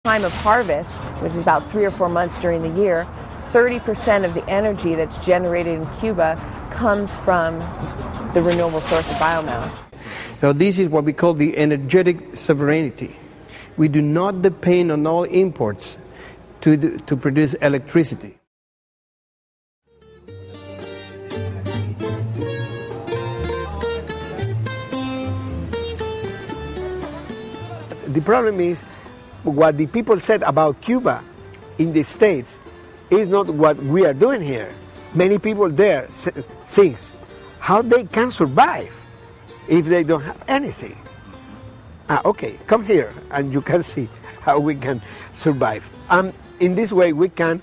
Time of harvest, which is about 3 or 4 months during the year, 30% of the energy that's generated in Cuba comes from the renewable source of biomass. So this is what we call the energetic sovereignty. We do not depend on all imports to produce electricity. The problem is what the people said about Cuba in the States is not what we are doing here. Many people there think how they can survive if they don't have anything. Okay, come here and you can see how we can survive. In this way we can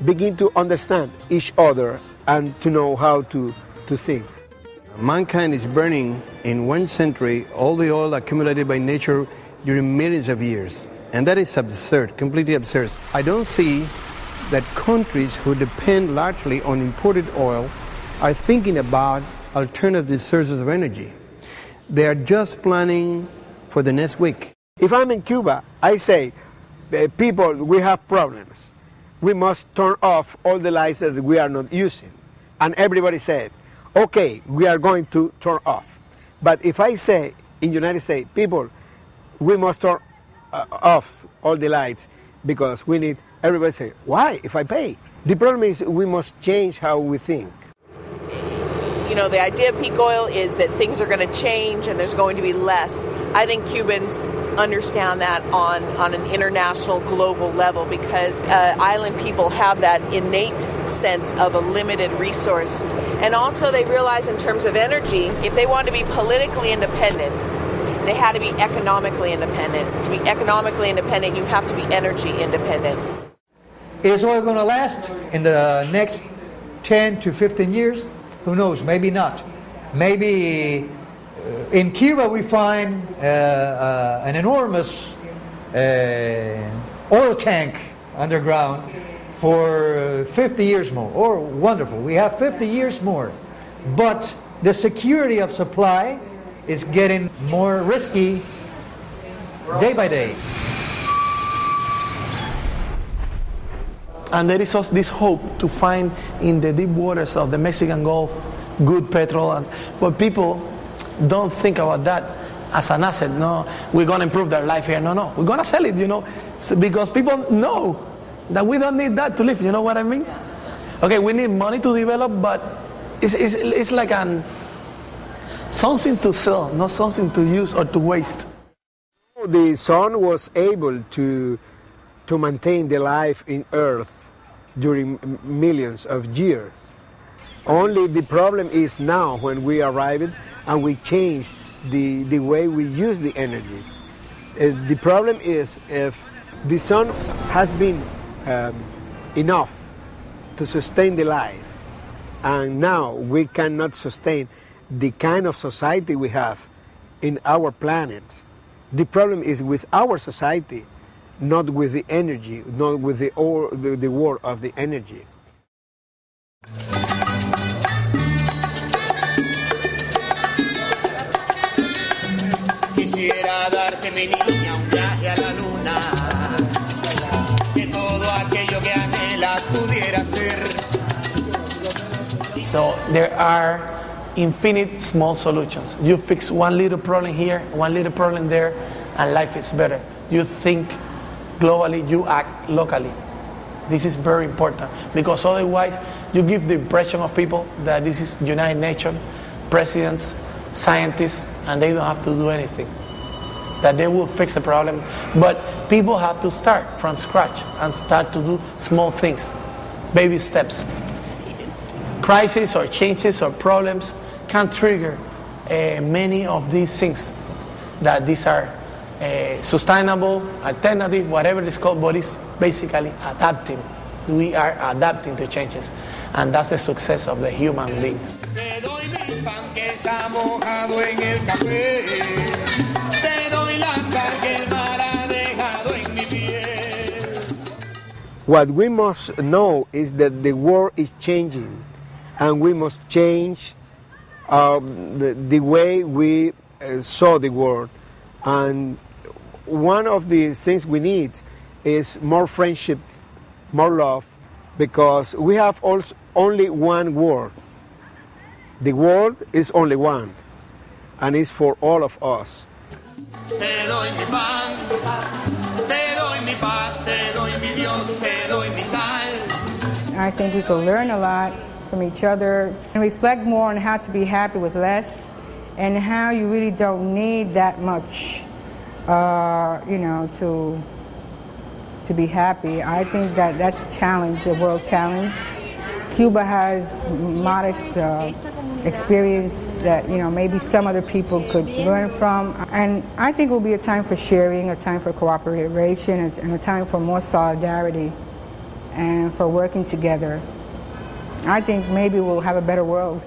begin to understand each other and to know how to think. Mankind is burning in 1 century all the oil accumulated by nature during millions of years. And that is absurd, completely absurd. I don't see that countries who depend largely on imported oil are thinking about alternative sources of energy. They are just planning for the next week. If I'm in Cuba, I say, people, we have problems. We must turn off all the lights that we are not using. And everybody said, okay, we are going to turn off. But if I say in the United States, people, we must turn off all the lights because we need, everybody say, why if I pay? The problem is we must change how we think. You know, the idea of peak oil is that things are going to change and there's going to be less. I think Cubans understand that on an international, global level because island people have that innate sense of a limited resource. And also they realize in terms of energy, if they want to be politically independent, they had to be economically independent. To be economically independent, you have to be energy independent. Is oil going to last in the next 10 to 15 years? Who knows? Maybe not. Maybe in Cuba we find an enormous oil tank underground for 50 years more. Or wonderful. We have 50 years more. But the security of supply is getting more risky day by day. And there is also this hope to find in the deep waters of the Mexican Gulf good petrol. But people don't think about that as an asset. No, we're going to improve their life here. No, we're going to sell it, because people know that we don't need that to live. You know what I mean? Okay, we need money to develop, but it's like something to sell, not something to use or to waste. The sun was able to maintain the life in Earth during millions of years. Only the problem is now when we arrived and we change the way we use the energy. The problem is if the sun has been enough to sustain the life and now we cannot sustain the kind of society we have in our planet. The problem is with our society, not with the energy, not with the war of the energy. Quisiera darte, mi niña, un viaje a la luna, que todo aquello que anhelas pudiera ser. So there are infinite small solutions. You fix one little problem here, one little problem there, and life is better. You think globally, you act locally. This is very important because otherwise you give the impression of people that this is United Nations, presidents, scientists, and they don't have to do anything. That they will fix the problem. But people have to start from scratch and start to do small things, baby steps. Crises or changes or problems can trigger many of these things that these are sustainable, alternative, whatever it's called, but it's basically adapting. We are adapting to changes, and that's the success of the human beings. Te doy mi pan que está mojado en el café. Te doy la sal que el mar ha dejado en mi piel. What we must know is that the world is changing, and we must change the way we saw the world. And one of the things we need is more friendship, more love, because we have also only one world. The world is only one, and it's for all of us. Te doy mi pan, te doy mi paz, te doy mi Dios, te doy mi sal. I think we can learn a lot from each other and reflect more on how to be happy with less and how you really don't need that much, to be happy. I think that that's a challenge, a world challenge. Cuba has modest experience that maybe some other people could learn from, and I think it will be a time for sharing, a time for cooperation, and a time for more solidarity and for working together. I think maybe we'll have a better world.